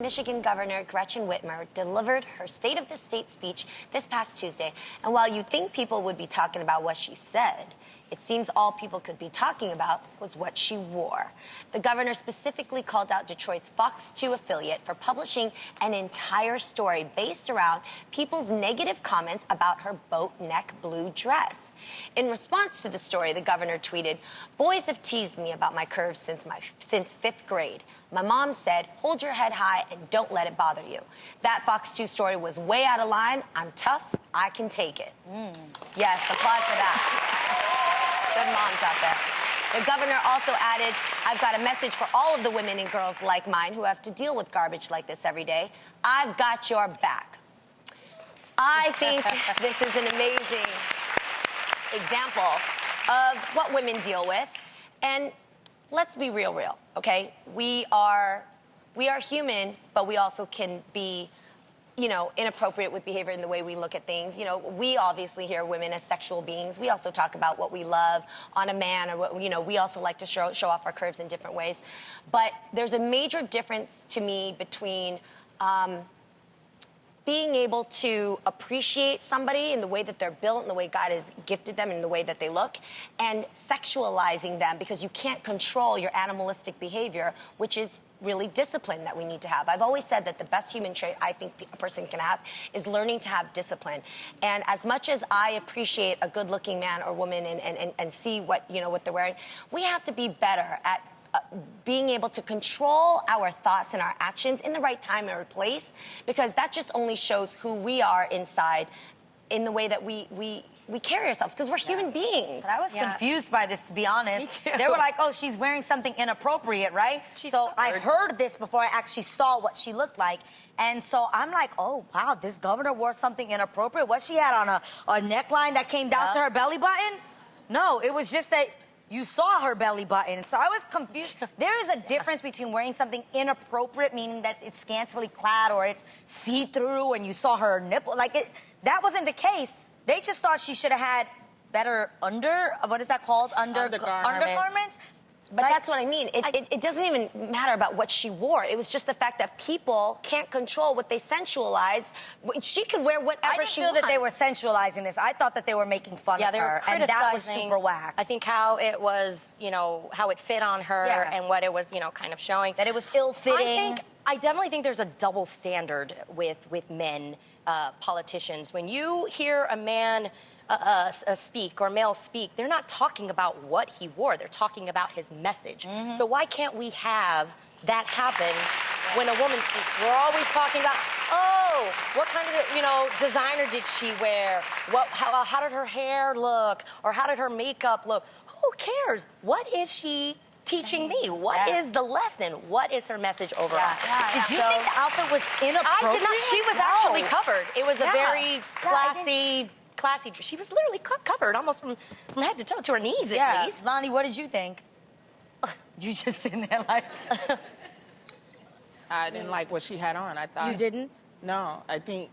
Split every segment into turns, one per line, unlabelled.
Michigan Governor Gretchen Whitmer delivered her State of the State speech this past Tuesday. And while you think people would be talking about what she said, it seems all people could be talking about was what she wore. The governor specifically called out Detroit's Fox 2 affiliate for publishing an entire story based around people's negative comments about her boat neck blue dress. In response to the story, the governor tweeted, "Boys have teased me about my curves since 5th grade. My mom said, hold your head high and don't let it bother you. That Fox 2 story was way out of line. I'm tough. I can take it." Yes, applause for that. Good moms out there. The governor also added, "I've got a message for all of the women and girls like mine who have to deal with garbage like this every day. I've got your back." I think this is an amazing example of what women deal with. And let's be real, okay? We are human, but we also can be, inappropriate with behavior in the way we look at things. We obviously hear women as sexual beings. We also talk about what we love on a man, or what, we also like to show off our curves in different ways. But there's a major difference to me between being able to appreciate somebody in the way that they're built and the way God has gifted them and the way that they look, and sexualizing them because you can't control your animalistic behavior, which is really discipline that we need to have. I've always said that the best human trait I think a person can have is learning to have discipline. And as much as I appreciate a good-looking man or woman and see what they're wearing, we have to be better at being able to control our thoughts and our actions in the right time and place, because that just only shows who we are inside in the way that we carry ourselves, because we're human beings.
But I was confused by this, to be honest.
Me too.
They were like, oh, she's wearing something inappropriate, right? So I heard this before I actually saw what she looked like. And so I'm like, oh, wow, this governor wore something inappropriate. What she had on a neckline that came down to her belly button? No, it was just that you saw her belly button. So I was confused. There is a difference between wearing something inappropriate, meaning that it's scantily clad or it's see-through and you saw her nipple. That wasn't the case. They just thought she should have had better what is that called? Undergarments.
But that's what I mean. It doesn't even matter about what she wore. It was just the fact that people can't control what they sensualize. She could wear whatever she wants.
I didn't feel that they were sensualizing this. I thought that they were making fun of her. And that was super whack.
I think how it was, how it fit on her and what it was, kind of showing.
That it was ill-fitting.
I definitely think there's a double standard with men, politicians. When you hear a man speak or male speak, they're not talking about what he wore. They're talking about his message. So why can't we have that happen when a woman speaks? We're always talking about, oh, what kind of, designer did she wear? How did her hair look? Or how did her makeup look? Who cares? What is she teaching me? What is the lesson? What is her message overall?
Did you think the outfit was inappropriate?
I did not. She was actually covered. It was a very classy. She was literally covered almost from head to toe, to her knees at least.
Lonnie, what did you think? You just sitting there like...
I didn't like what she had on. I thought...
You didn't?
No, I think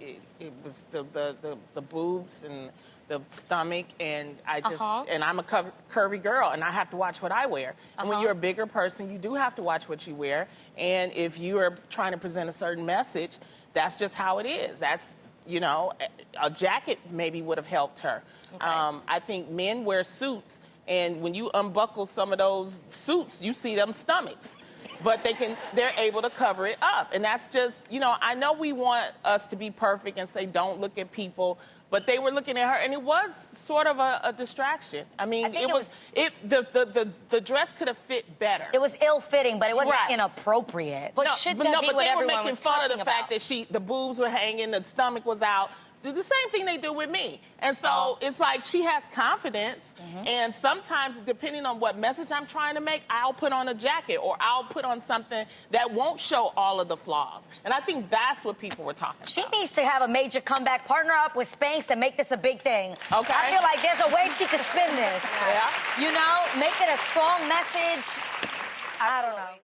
it was the boobs and the stomach, and I just... And I'm a curvy girl, and I have to watch what I wear. And when you're a bigger person, you do have to watch what you wear. And if you are trying to present a certain message, that's just how it is. That's... a jacket maybe would have helped her. I think men wear suits, and when you unbuckle some of those suits, you see them stomachs. But they're able to cover it up. And that's just, I know we want us to be perfect and say, don't look at people, but they were looking at her, and it was sort of a distraction. I mean, the dress could have fit better.
It was ill-fitting, but it wasn't inappropriate.
But shouldn't that be what everyone was talking about?
But they were making fun of the fact that the boobs were hanging, the stomach was out. The same thing they do with me. And so it's like she has confidence, and sometimes, depending on what message I'm trying to make, I'll put on a jacket or I'll put on something that won't show all of the flaws. And I think that's what people were talking about.
She needs to have a major comeback, partner up with Spanx and make this a big thing.
Okay.
I feel like there's a way she could spin this.
Yeah.
Make it a strong message. I don't know.